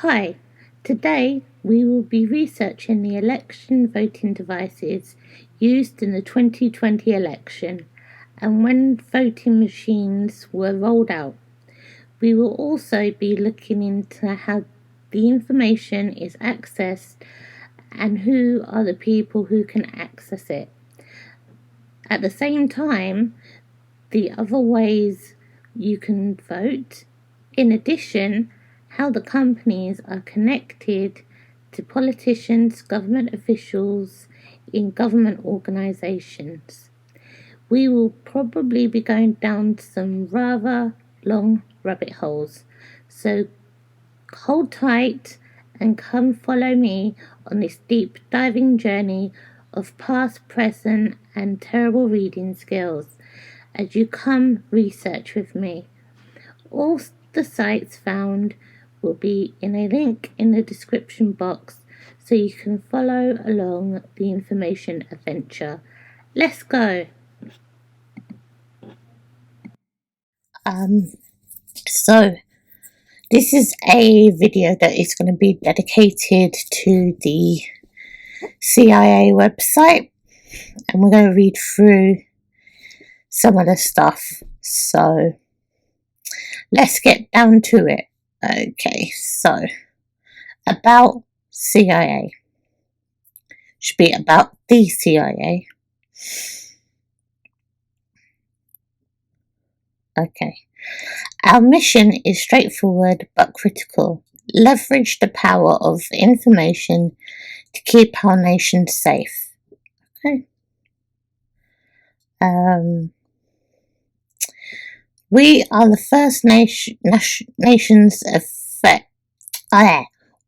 Hi, today we will be researching the election voting devices used in the 2020 election and when voting machines were rolled out. We will also be looking into how the information is accessed and who are the people who can access it. At the same time, the other ways you can vote. In addition, how the companies are connected to politicians, government officials in government organisations. We will probably be going down some rather long rabbit holes, so hold tight and come follow me on this deep diving journey of past, present, and terrible reading skills as you come research with me. All the sites found will be in a link in the description box so you can follow along the information adventure. Let's go! So this is a video that is going to be dedicated to the CIA website, and we're going to read through some of the stuff. So let's get down to it. Okay, so about CIA. Should be about the CIA. Okay. Our mission is straightforward but critical. Leverage the power of information to keep our nation safe. Okay. We are the first nation's effect.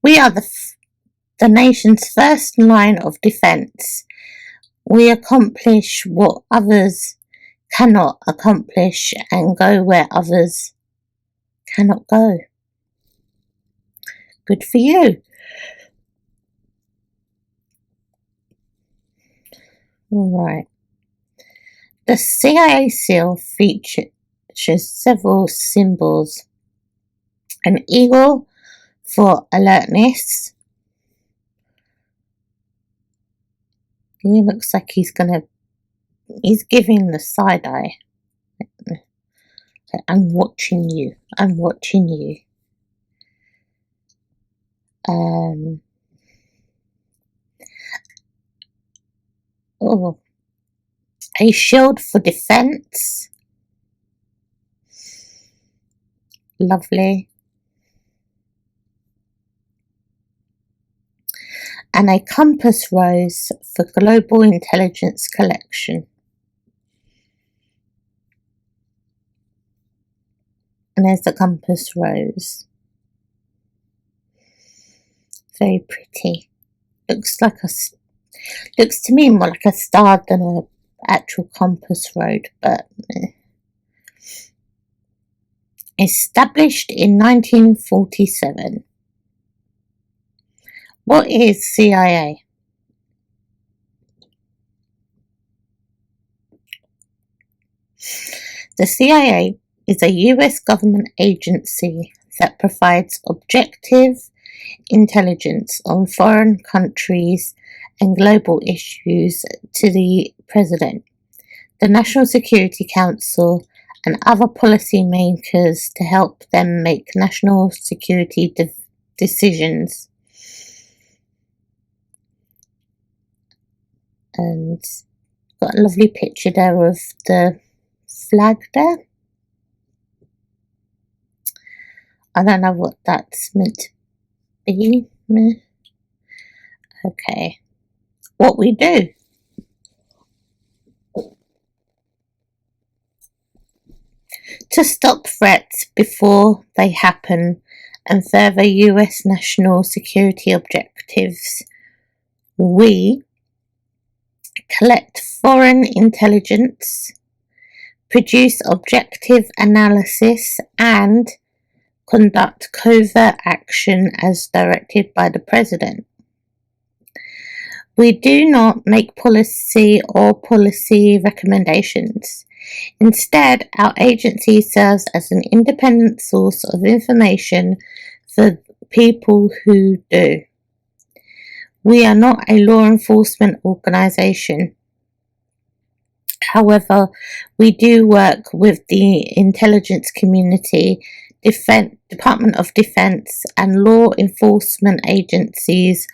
We are the nation's first line of defense. We accomplish what others cannot accomplish and go where others cannot go. Good for you. Alright. The CIA seal features several symbols. An eagle for alertness. He looks like he's giving the side eye. I'm watching you. I'm watching you. A shield for defense. Lovely. And a compass rose for global intelligence collection. And there's the compass rose. Very pretty. Looks to me more like a star than an actual compass rose, but established in 1947. What is CIA? The CIA is a US government agency that provides objective intelligence on foreign countries and global issues to the President, the National Security Council, and other policymakers to help them make national security decisions. And got a lovely picture there of the flag there. I don't know what that's meant to be. Okay. What we do. To stop threats before they happen and further US national security objectives, we collect foreign intelligence, produce objective analysis, and conduct covert action as directed by the President. We do not make policy or policy recommendations. Instead, our agency serves as an independent source of information for people who do. We are not a law enforcement organisation. However, we do work with the intelligence community, Department of Defence and law enforcement agencies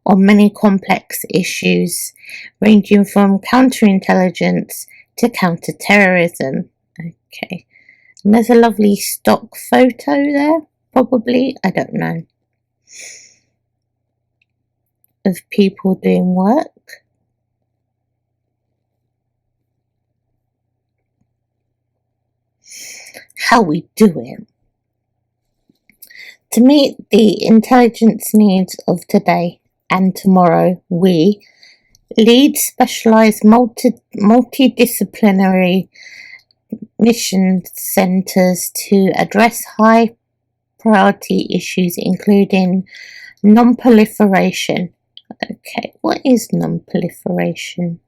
on many complex issues, ranging from counterintelligence to counter-terrorism. Okay, and there's a lovely stock photo there, probably, I don't know, of people doing work. How we do it. To meet the intelligence needs of today and tomorrow, we lead specialised multidisciplinary mission centres to address high priority issues including non-proliferation. Okay, what is non-proliferation?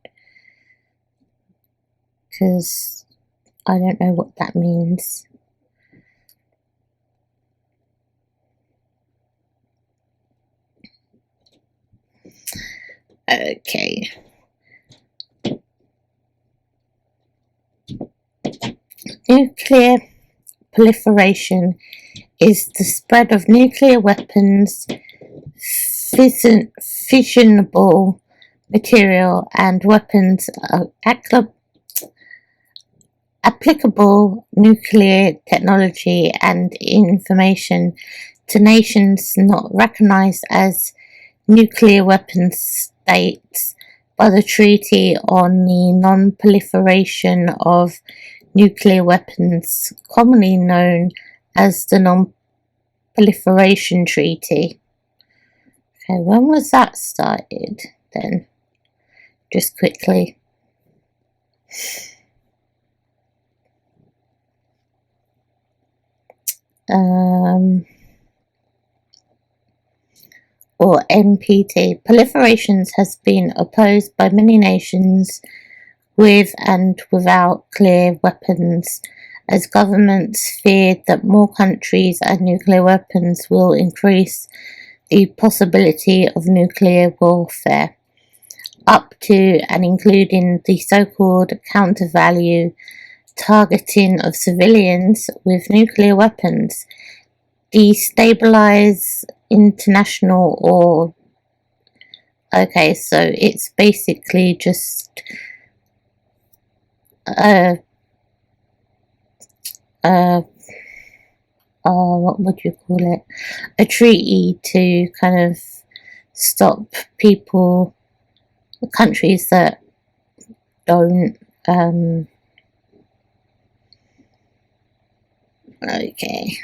Because I don't know what that means. Okay. Nuclear proliferation is the spread of nuclear weapons, fissionable material, and weapons of applicable nuclear technology and information to nations not recognized as nuclear weapons states by the Treaty on the Non-Proliferation of Nuclear Weapons, commonly known as the Non-Proliferation Treaty. Okay, when was that started then? Just quickly. Or NPT. Proliferations has been opposed by many nations with and without clear weapons, as governments feared that more countries and nuclear weapons will increase the possibility of nuclear warfare, up to and including the so-called counter-value targeting of civilians with nuclear weapons, destabilize international or okay, so it's basically just what would you call it? A treaty to kind of stop people, countries that don't okay.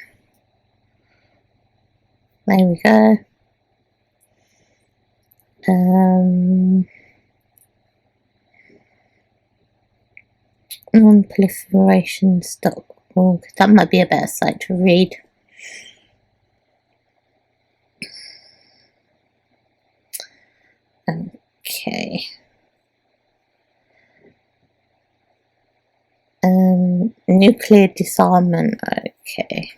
There we go. Non-proliferations.org. That might be a better site to read. Okay. Nuclear disarmament. Okay.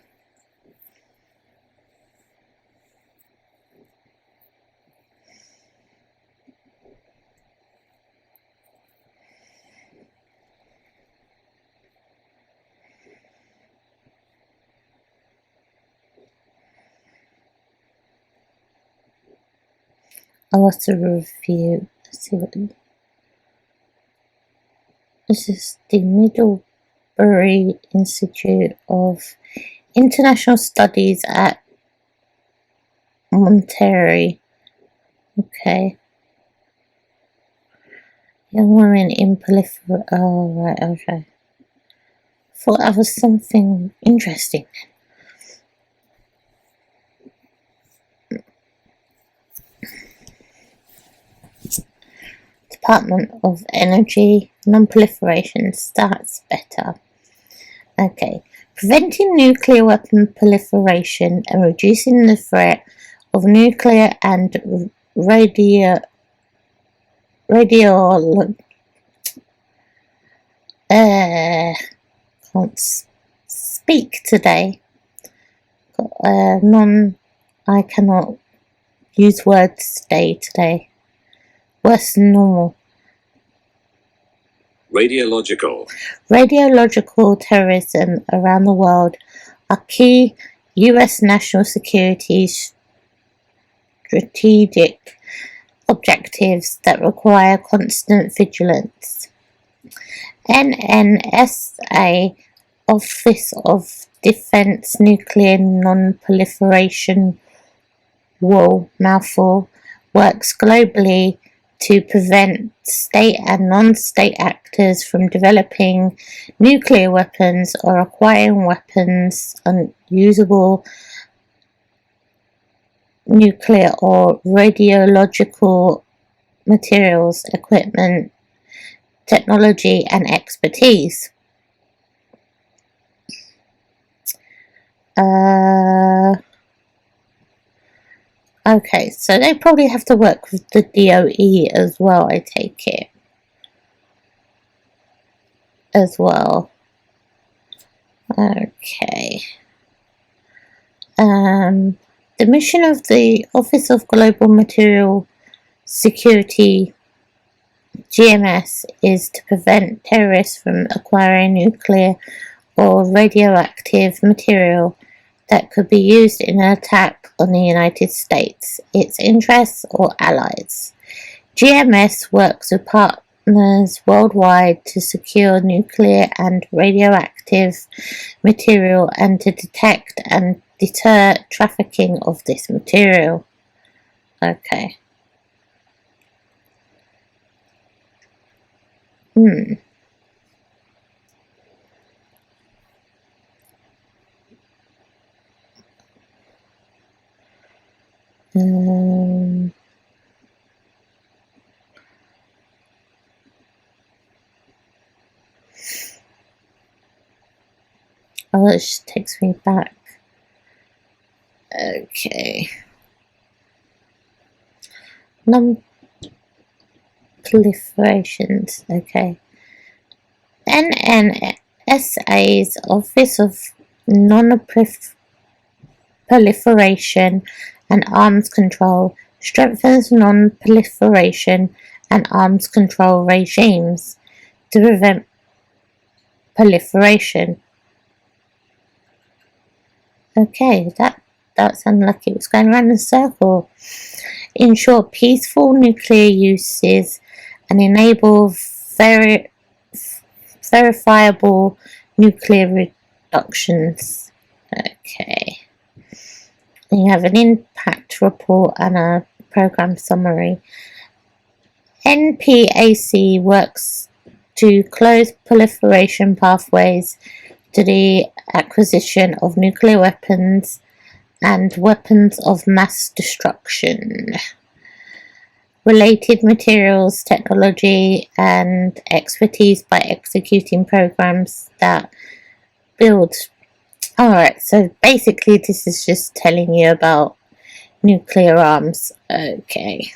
Oh, what's a review? Let's see what this is. The Middlebury Institute of International Studies at Monterey. Okay. Young women in proliferation. Oh, right, okay. Thought that was something interesting. Department of Energy, non-proliferation starts better. Okay. Preventing nuclear weapon proliferation and reducing the threat of nuclear and can't speak today. I cannot use words today. Worse than normal. Radiological terrorism around the world are key US national security strategic objectives that require constant vigilance. NNSA, Office of Defense Nuclear Non-Proliferation mouthful, works globally to prevent state and non-state actors from developing nuclear weapons or acquiring weapons, unusable nuclear or radiological materials, equipment, technology, and expertise. Okay, so they probably have to work with the DOE as well, I take it. As well. Okay. The mission of the Office of Global Material Security, GMS, is to prevent terrorists from acquiring nuclear or radioactive material that could be used in an attack on the United States, its interests, or allies. GMS works with partners worldwide to secure nuclear and radioactive material and to detect and deter trafficking of this material. Okay. Oh, it just takes me back. Okay. Non-proliferations. Okay. NNSA's Office of Non-Proliferation and Arms Control strengthens non-proliferation and arms control regimes to prevent proliferation. Okay, that sounded like it was going around in a circle. Ensure peaceful nuclear uses and enable verifiable nuclear reductions. Okay. And you have an impact report and a program summary. NPAC works to close proliferation pathways to the acquisition of nuclear weapons and weapons of mass destruction, related materials, technology, and expertise by executing programs that build. Alright, so basically this is just telling you about nuclear arms. Okay.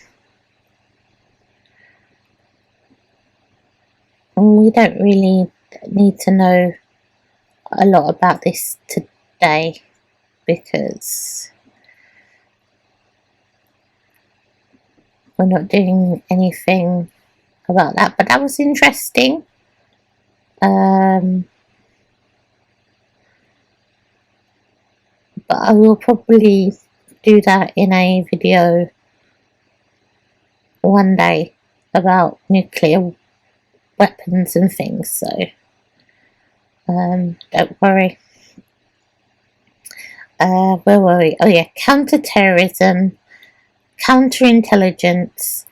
We don't really need to know a lot about this today because we're not doing anything about that, but that was interesting. But I will probably do that in a video one day about nuclear weapons and things, so don't worry. Where were we? Oh yeah, counterterrorism, counterintelligence,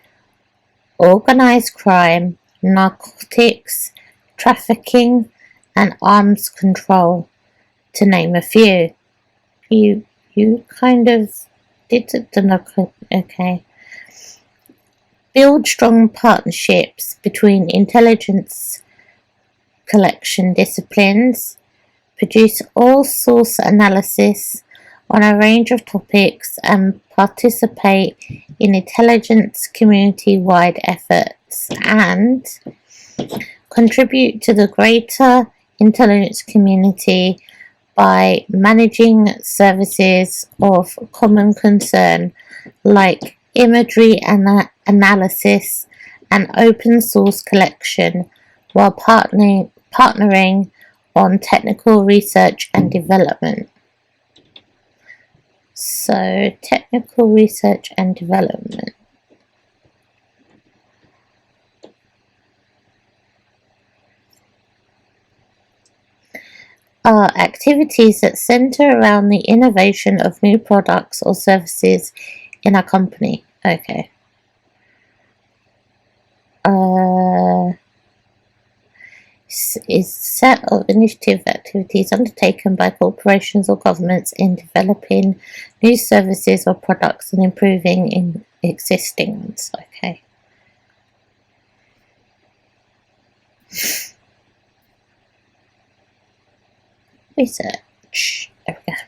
organised crime, narcotics, trafficking, and arms control, to name a few. You kind of did the narcotics. Okay. Build strong partnerships between intelligence collection disciplines. Produce all source analysis on a range of topics and participate in intelligence community-wide efforts, and contribute to the greater intelligence community by managing services of common concern like imagery analysis and open source collection, while partnering on technical research and development. So, technical research and development. Are activities that center around the innovation of new products or services in a company. Okay. Is set of initiative activities undertaken by corporations or governments in developing new services or products and improving in existing ones. Okay. Research. There we go.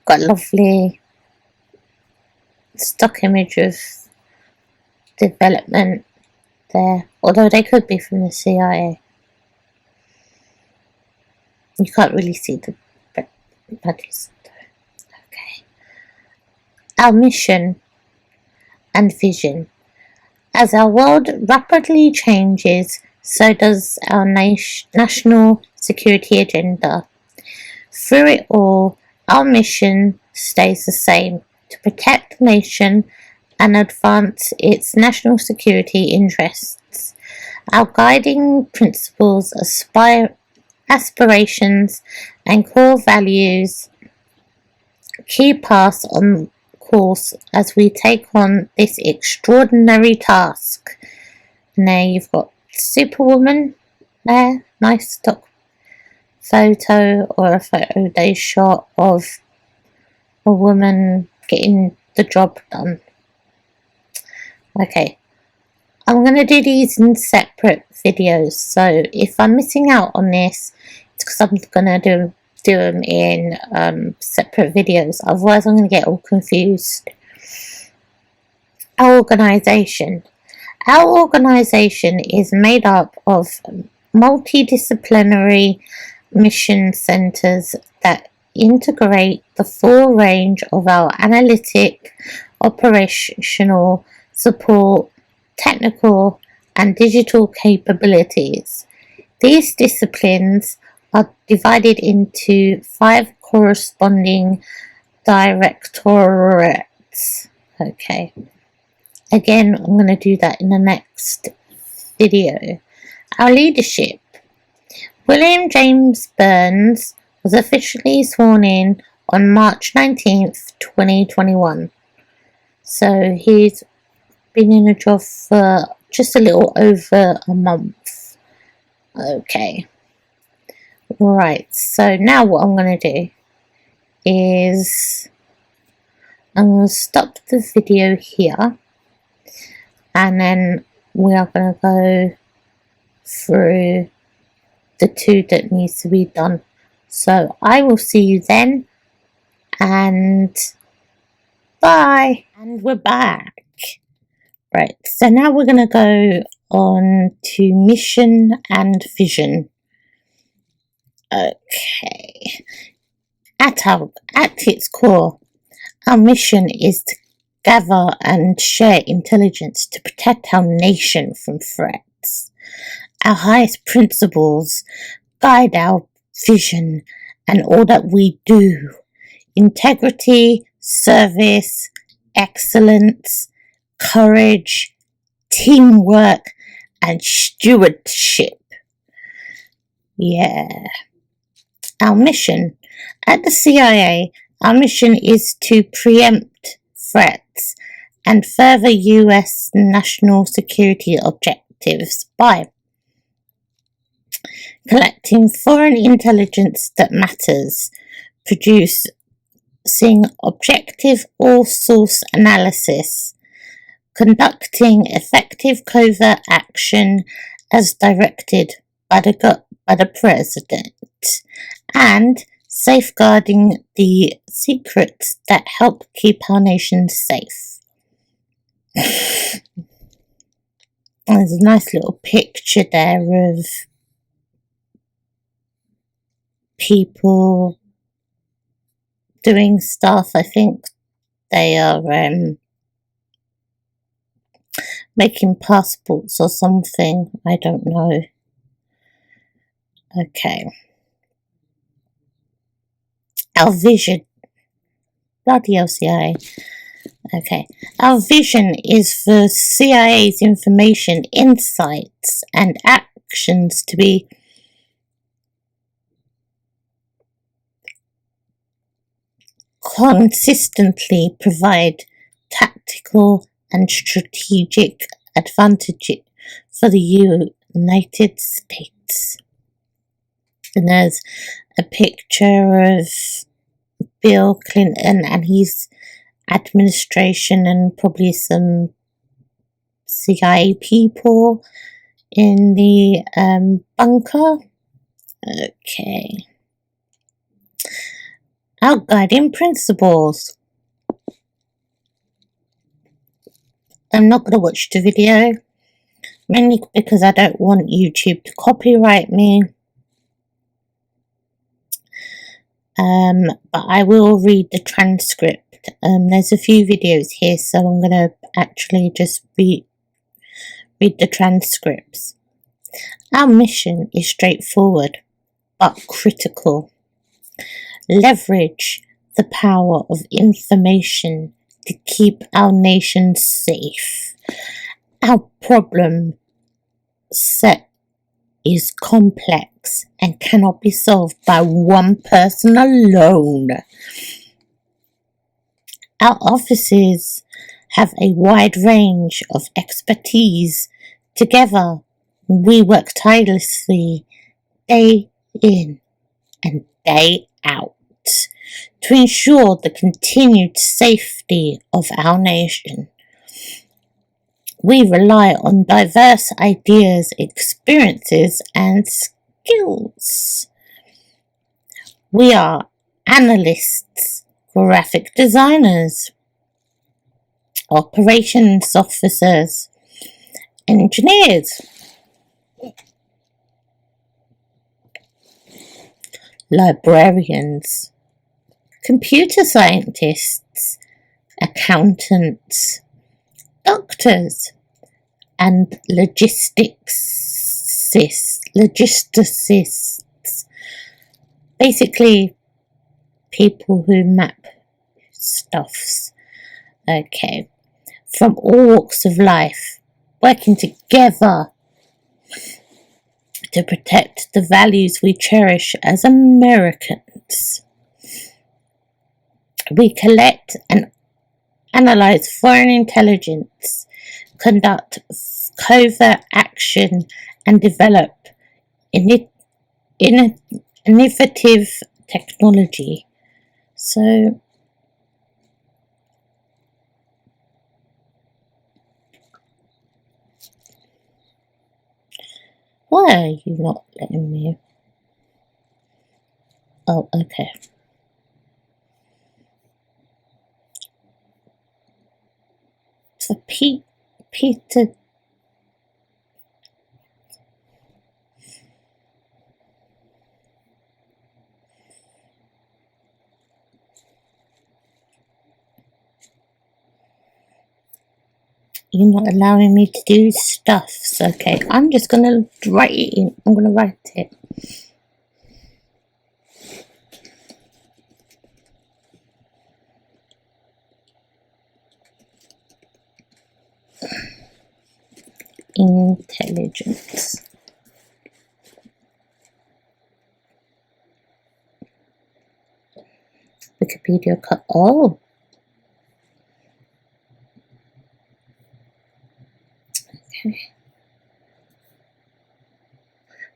Got a lovely stock image of development there, although they could be from the CIA. You can't really see the badges. Okay. Our mission and vision. As our world rapidly changes, so does our national security agenda. Through it all, our mission stays the same: to protect the nation and advance its national security interests. Our guiding principles, aspirations, and core values keep us on course as we take on this extraordinary task. And there you've got Superwoman there, nice stock photo or a photo they shot of a woman getting the job done. Okay, I'm going to do these in separate videos, so if I'm missing out on this, it's because I'm going to do them in separate videos, otherwise I'm going to get all confused. Our organisation. Our organisation is made up of multidisciplinary mission centres that integrate the full range of our analytic, operational, support, technical, and digital capabilities. These disciplines are divided into 5 corresponding directorates. Okay. Again, I'm going to do that in the next video. Our leadership. William James Burns was officially sworn in on March 19th, 2021. So he's been in a job for just a little over a month. Okay. Right, so now what I'm going to do is I'm going to stop the video here, and then we are going to go through the 2 that needs to be done. So I will see you then, and bye. And we're back. Right, so now we're going to go on to mission and vision. Okay. At its core, our mission is to gather and share intelligence to protect our nation from threats. Our highest principles guide our vision and all that we do. Integrity, service, excellence, courage, teamwork, and stewardship. Yeah. Our mission. At the CIA, our mission is to preempt threats and further US national security objectives by collecting foreign intelligence that matters, producing objective all-source analysis, conducting effective covert action as directed by the President, and safeguarding the secrets that help keep our nation safe. There's a nice little picture there of people doing stuff. I think they are making passports or something. I don't know. Okay. Our vision. Bloody hell, CIA. Okay. Our vision is for CIA's information, insights, and actions to be consistently provide tactical and strategic advantage for the United States. And there's a picture of Bill Clinton and his administration and probably some CIA people in the bunker. Okay. Our guiding principles. I'm not going to watch the video, mainly because I don't want YouTube to copyright me. But I will read the transcript. There's a few videos here, so I'm going to actually just read the transcripts. Our mission is straightforward, but critical. Leverage the power of information to keep our nation safe. Our problem set is complex and cannot be solved by one person alone. Our offices have a wide range of expertise. Together, we work tirelessly, day in and day out, to ensure the continued safety of our nation. We rely on diverse ideas, experiences, and skills. We are analysts, graphic designers, operations officers, engineers, librarians, computer scientists, accountants, doctors, and logisticists. Basically, people who map stuffs. Okay. From all walks of life, working together to protect the values we cherish as Americans. We collect and analyze foreign intelligence, conduct covert action, and develop innovative technology. So, why are you not letting me? Oh, okay. For Peter. You're not allowing me to do stuffs. Okay, I'm just gonna write it in. I'm gonna write it. Intelligence. Wikipedia cut. Oh. Okay.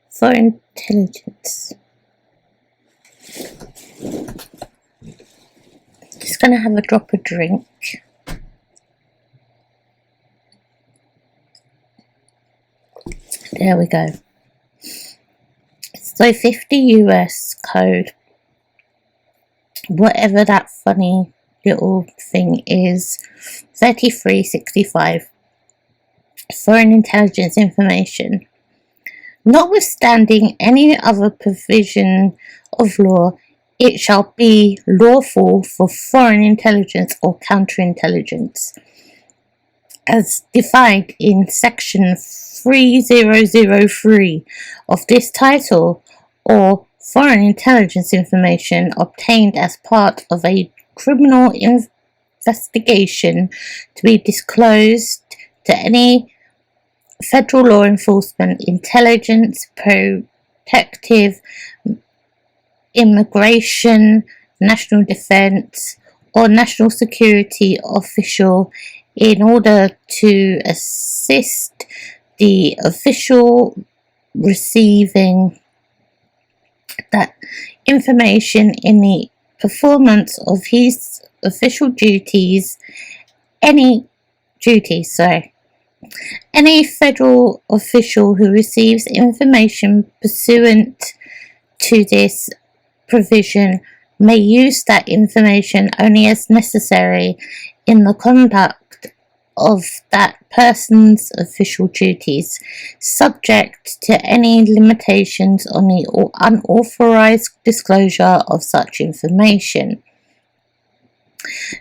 For intelligence. Just gonna have a drop of drink. There we go. So 50 US code, whatever that funny little thing is, 3365, foreign intelligence information. Notwithstanding any other provision of law, it shall be lawful for foreign intelligence or counterintelligence, as defined in Section 3003 of this title, or foreign intelligence information obtained as part of a criminal investigation, to be disclosed to any federal law enforcement, intelligence, protective, immigration, national defense, or national security official in order to assist the official receiving that information in the performance of his official duties. Any federal official who receives information pursuant to this provision may use that information only as necessary in the conduct of that person's official duties, subject to any limitations on the unauthorized disclosure of such information.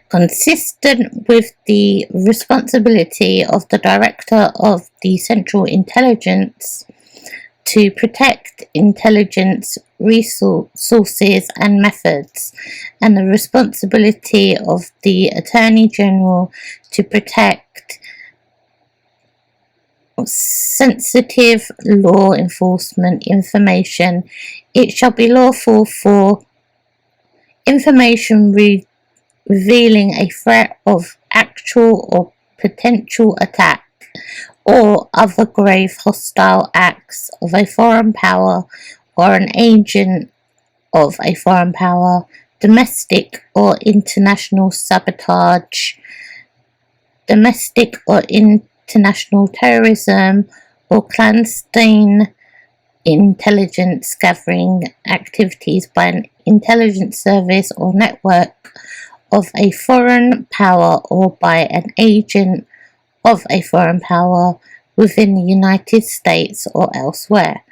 Consistent with the responsibility of the Director of the Central Intelligence to protect intelligence resources and methods, and the responsibility of the Attorney General to protect sensitive law enforcement information, it shall be lawful for information revealing a threat of actual or potential attack or other grave hostile acts of a foreign power or an agent of a foreign power, domestic or international sabotage, domestic or international terrorism, or clandestine intelligence gathering activities by an intelligence service or network of a foreign power or by an agent of a foreign power within the United States or elsewhere,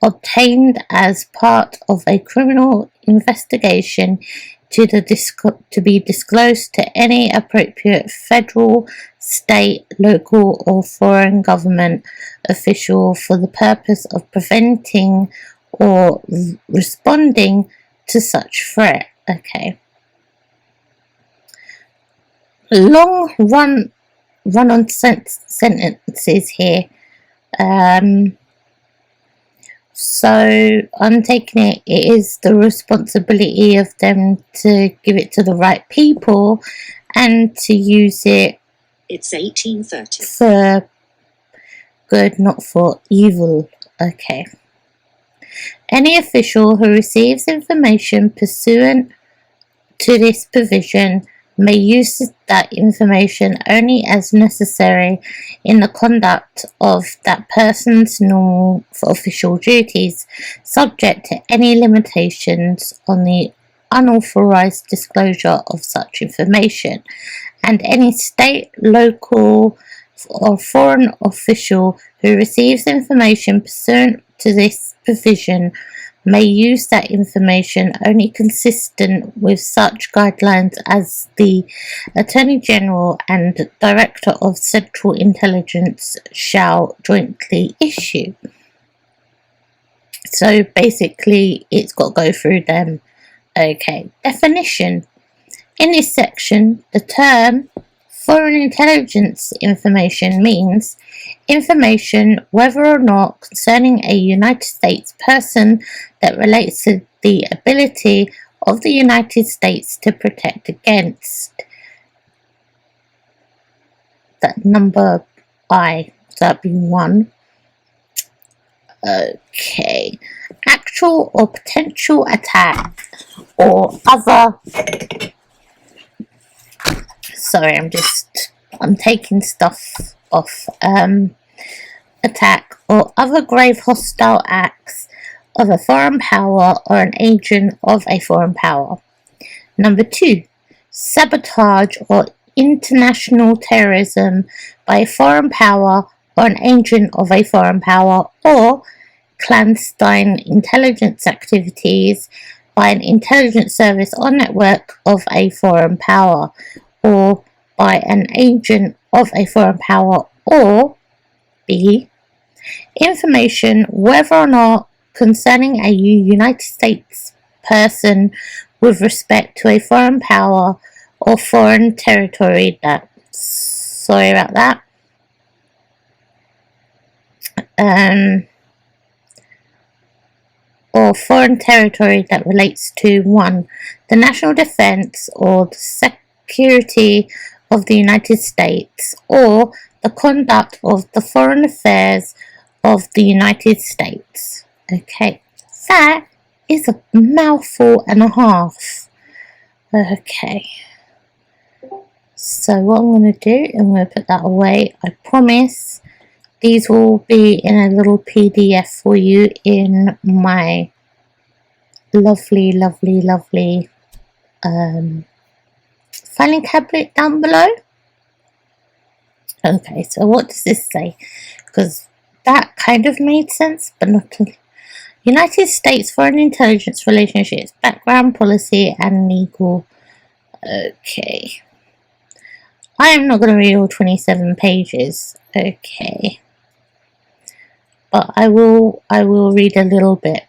obtained as part of a criminal investigation to be disclosed to any appropriate federal, state, local, or foreign government official for the purpose of preventing or responding to such threat. Okay. Long run-on sentences here. So I'm taking it is the responsibility of them to give it to the right people and to use it. It's 1830. For good, not for evil. Okay. Any official who receives information pursuant to this provision may use that information only as necessary in the conduct of that person's normal official duties, subject to any limitations on the unauthorized disclosure of such information, and any state, local, or foreign official who receives information pursuant to this provision may use that information only consistent with such guidelines as the Attorney General and Director of Central Intelligence shall jointly issue. So basically, it's got to go through them. Okay, definition. In this section, the term foreign intelligence information means information, whether or not concerning a United States person, that relates to the ability of the United States to protect against that number I. So that'd be 1. Okay. Actual or potential attack or other. Sorry, I'm taking stuff off. Attack or other grave hostile acts of a foreign power or an agent of a foreign power. Number 2, sabotage or international terrorism by a foreign power or an agent of a foreign power, or clandestine intelligence activities by an intelligence service or network of a foreign power, or by an agent of a foreign power, or B. Information whether or not concerning a United States person with respect to a foreign power or foreign territory that, sorry about that, or foreign territory that relates to 1. The national defense or the security of the United States, or the conduct of the foreign affairs of the United States. Okay, that is a mouthful and a half. Okay, so what I'm going to do, I'm going to put that away. I promise these will be in a little PDF for you in my lovely filing cabinet down below. Okay, so what does this say? Because that kind of made sense, but not United States Foreign Intelligence Relationships, Background Policy and Legal. Okay. I am not going to read all 27 pages. Okay. But I will read a little bit.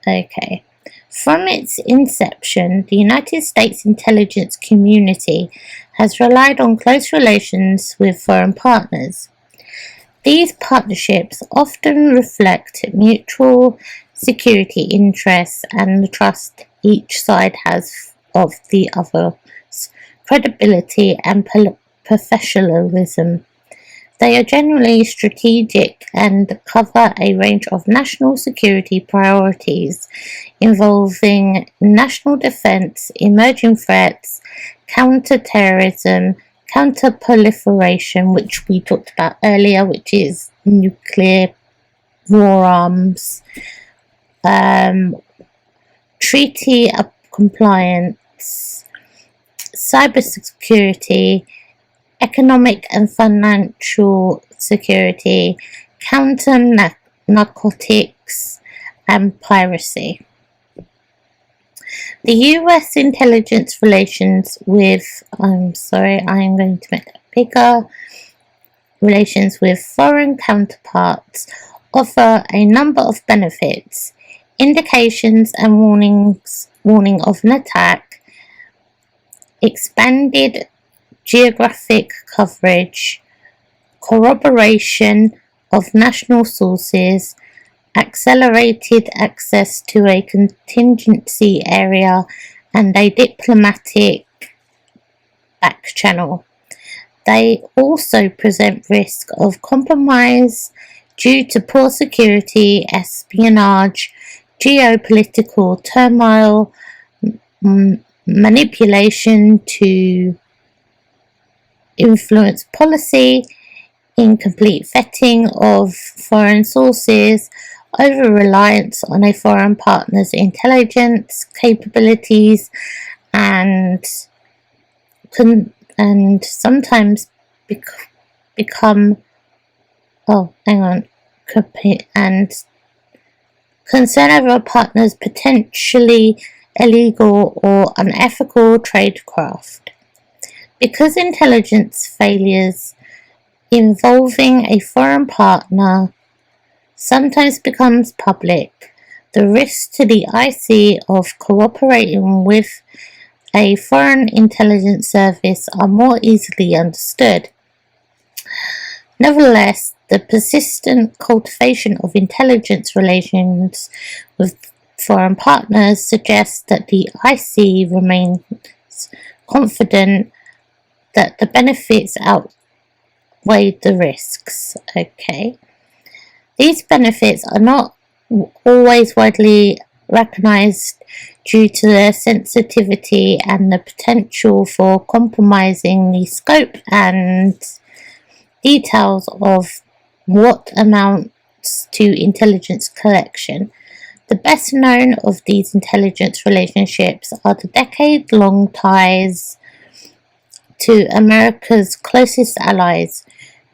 Okay. From its inception, the United States intelligence community has relied on close relations with foreign partners. These partnerships often reflect mutual security interests and the trust each side has of the other's credibility and professionalism. They are generally strategic and cover a range of national security priorities involving national defense, emerging threats, counter-terrorism, counter-proliferation, which we talked about earlier, which is nuclear war arms, treaty compliance, cybersecurity, economic and financial security, counter-narcotics, and piracy. The U.S. intelligence relations with, I'm going to make that bigger, relations with foreign counterparts offer a number of benefits, indications and warning of an attack, expanded geographic coverage, corroboration of national sources, accelerated access to a contingency area, and a diplomatic back channel. They also present risk of compromise due to poor security, espionage, geopolitical turmoil, manipulation to influence policy, incomplete vetting of foreign sources, over-reliance on a foreign partner's intelligence capabilities, and sometimes become and concern over a partner's potentially illegal or unethical tradecraft. Because intelligence failures involving a foreign partner sometimes becomes public, the risks to the IC of cooperating with a foreign intelligence service are more easily understood. Nevertheless, the persistent cultivation of intelligence relations with foreign partners suggests that the IC remains confident that the benefits outweigh the risks. Okay. These benefits are not always widely recognized due to their sensitivity and the potential for compromising the scope and details of what amounts to intelligence collection. The best known of these intelligence relationships are the decade-long ties to America's closest allies,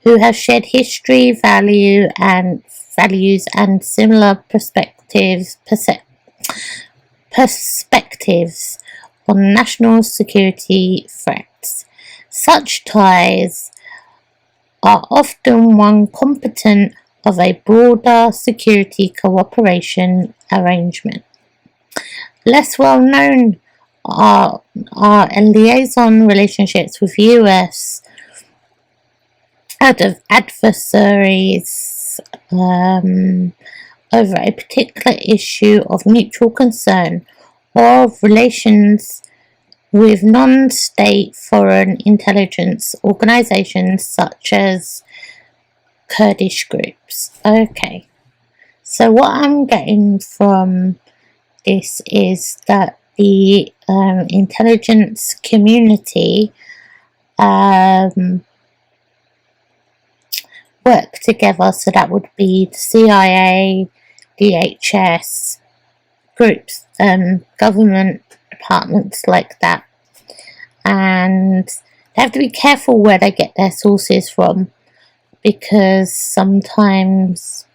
who have shared history, value, and values and similar perspectives on national security threats. Such ties are often one component of a broader security cooperation arrangement. Less well known are liaison relationships with US adversaries over a particular issue of mutual concern, or of relations with non-state foreign intelligence organizations such as Kurdish groups. Okay, so what I'm getting from this is that the intelligence community work together, so that would be the CIA, DHS, groups, government departments like that, and they have to be careful where they get their sources from, because sometimes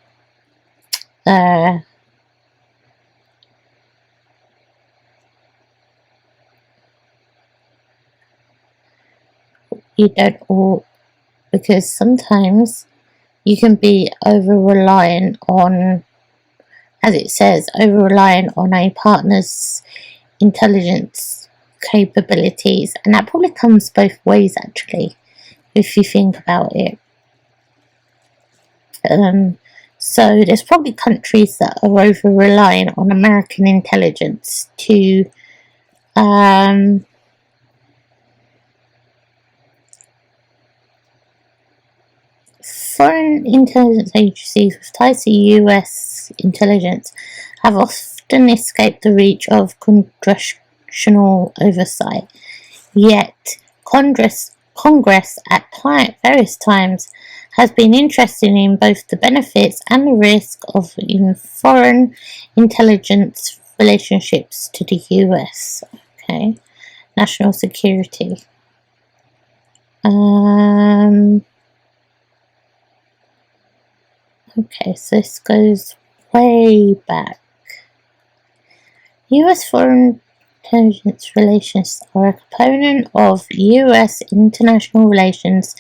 you don't all, because sometimes you can be over-reliant on, as it says, over-reliant on a partner's intelligence capabilities, and that probably comes both ways actually, if you think about it. So there's probably countries that are over-reliant on American intelligence to foreign intelligence agencies with ties to US intelligence have often escaped the reach of congressional oversight. Yet Congress at various times has been interested in both the benefits and the risk of foreign intelligence relationships to the US. Okay, national security. Okay, so this goes way back. US foreign intelligence relations are a component of US international relations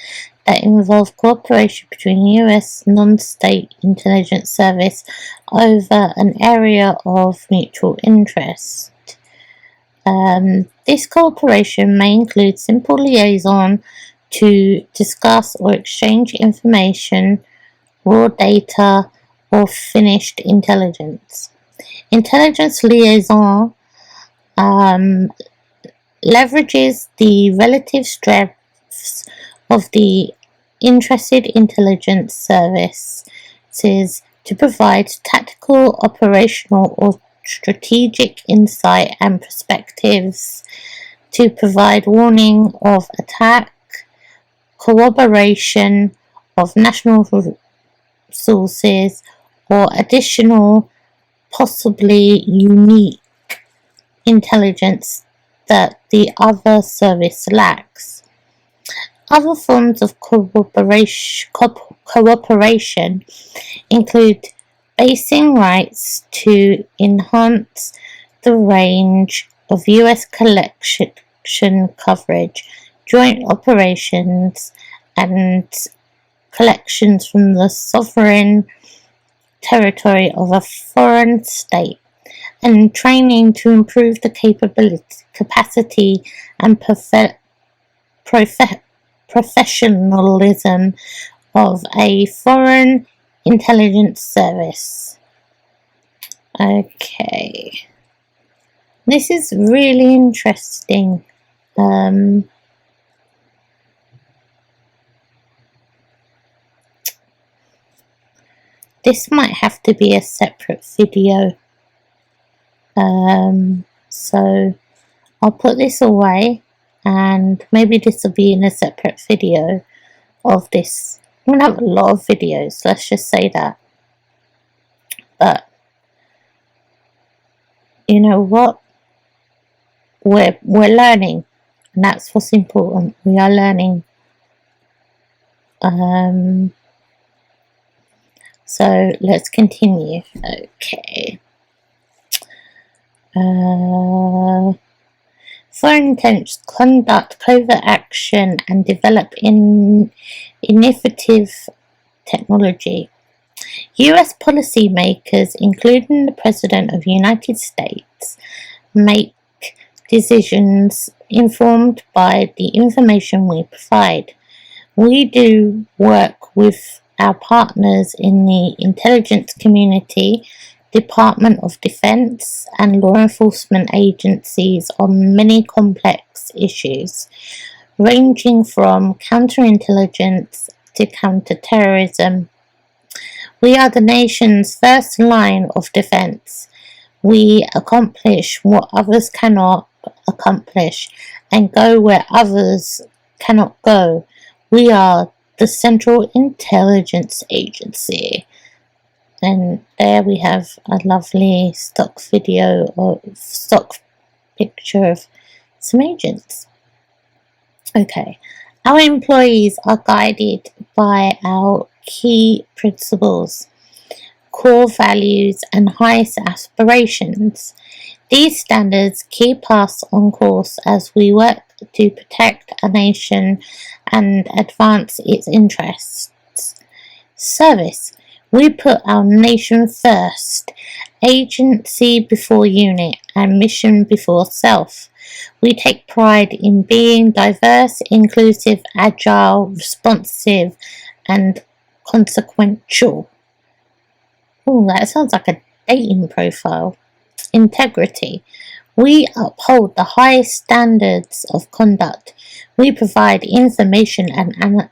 that involve cooperation between US non-state intelligence service over an area of mutual interest. This cooperation may include simple liaison to discuss or exchange information, raw data, or finished intelligence. Intelligence liaison leverages the relative strengths of the interested intelligence services to provide tactical, operational, or strategic insight and perspectives, to provide warning of attack, corroboration of national sources, or additional, possibly unique intelligence that the other service lacks. Other forms of cooperation include basing rights to enhance the range of US collection coverage, joint operations, and collections from the sovereign territory of a foreign state, and training to improve the capacity and professionalism of a foreign intelligence service. Okay, this is really interesting. This might have to be a separate video. So I'll put this away, and maybe this will be in a separate video of this. I'm going to have a lot of videos, let's just say that. But you know what? We're learning, and that's what's important. We are learning. So let's continue. Okay. Foreign intelligence conduct covert action and develop innovative technology. US policymakers, including the President of the United States, make decisions informed by the information we provide. We do work with our partners in the intelligence community, Department of Defense, and law enforcement agencies on many complex issues, ranging from counterintelligence to counterterrorism. We are the nation's first line of defense. We accomplish what others cannot accomplish and go where others cannot go. We are the Central Intelligence Agency. And there we have a lovely stock video or stock picture of some agents. Okay, our employees are guided by our key principles, core values, and highest aspirations. These standards keep us on course as we work to protect our nation and advance its interests. Service. We put our nation first, agency before unit, and mission before self. We take pride in being diverse, inclusive, agile, responsive, and consequential. Oh, that sounds like a dating profile. Integrity. We uphold the highest standards of conduct. We provide information and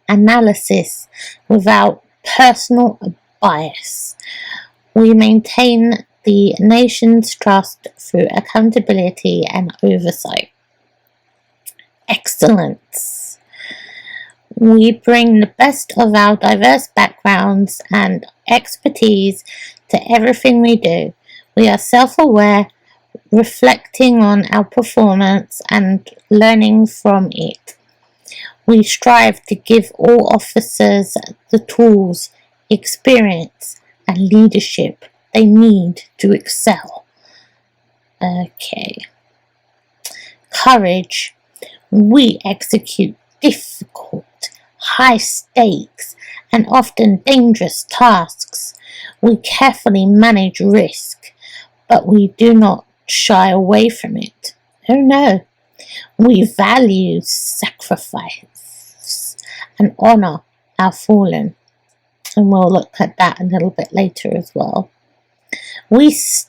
analysis without personal bias. We maintain the nation's trust through accountability and oversight. Excellence. We bring the best of our diverse backgrounds and expertise to everything we do. We are self-aware, reflecting on our performance and learning from it. We strive to give all officers the tools, experience, and leadership they need to excel. Okay. Courage. We execute difficult, high stakes, and often dangerous tasks. We carefully manage risk, but we do not shy away from it. Oh no. We value sacrifice and honor our fallen. And we'll look at that a little bit later as well.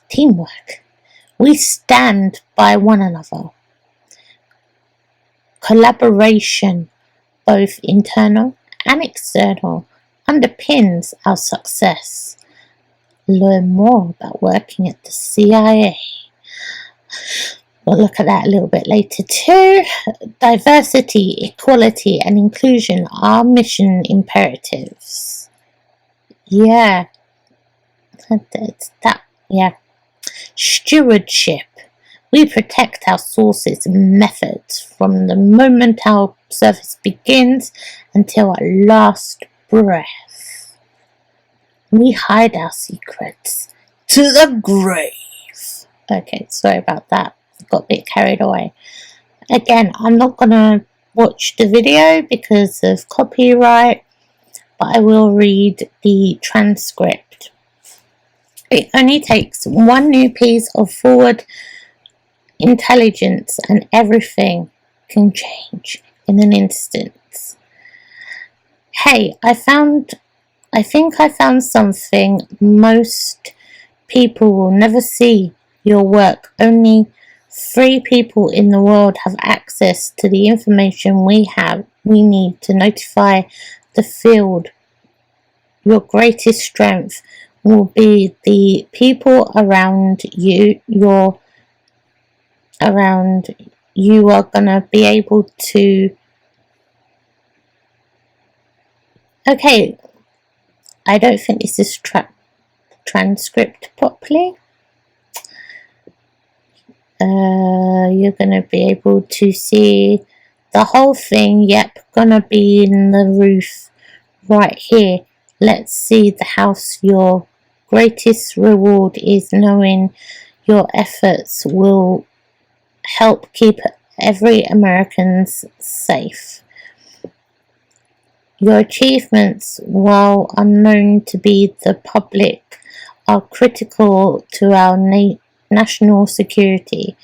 Teamwork. We stand by one another. Collaboration, both internal and external, underpins our success. Learn more about working at the CIA. We'll look at that a little bit later too. Diversity, equality, and inclusion are mission imperatives. Yeah. Stewardship. We protect our sources and methods from the moment our service begins until our last breath. We hide our secrets to the grave. Okay, sorry about that. Got a bit carried away. Again, I'm not going to watch the video because of copyright, but I will read the transcript. It only takes one new piece of forward intelligence and everything can change in an instant. Hey, I think I found something most people will never see. Your work. Only 3 people in the world have access to the information we need to notify the field. Your greatest strength will be the people around you. You are gonna be able to. Okay, I don't think this is transcript properly. You're gonna be able to see the whole thing. Yep, gonna be in the roof right here. Let's see the house. Your greatest reward is knowing your efforts will help keep every American safe. Your achievements, while unknown to the public, are critical to our national security.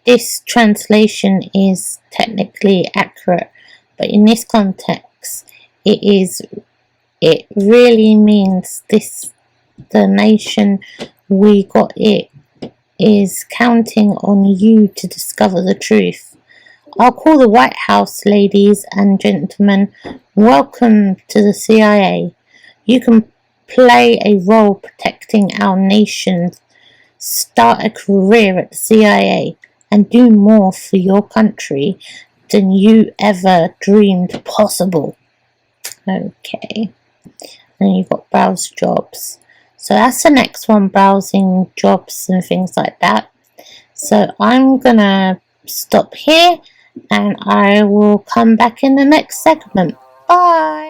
This translation is technically accurate, but in this context, it really means the nation we got it is counting on you to discover the truth. I'll call the White House, ladies and gentlemen. Welcome to the CIA. You can play a role protecting our nation, start a career at the CIA, and do more for your country than you ever dreamed possible. Okay. And you've got browse jobs. So that's the next one, browsing jobs and things like that. So I'm gonna stop here and I will come back in the next segment. Bye!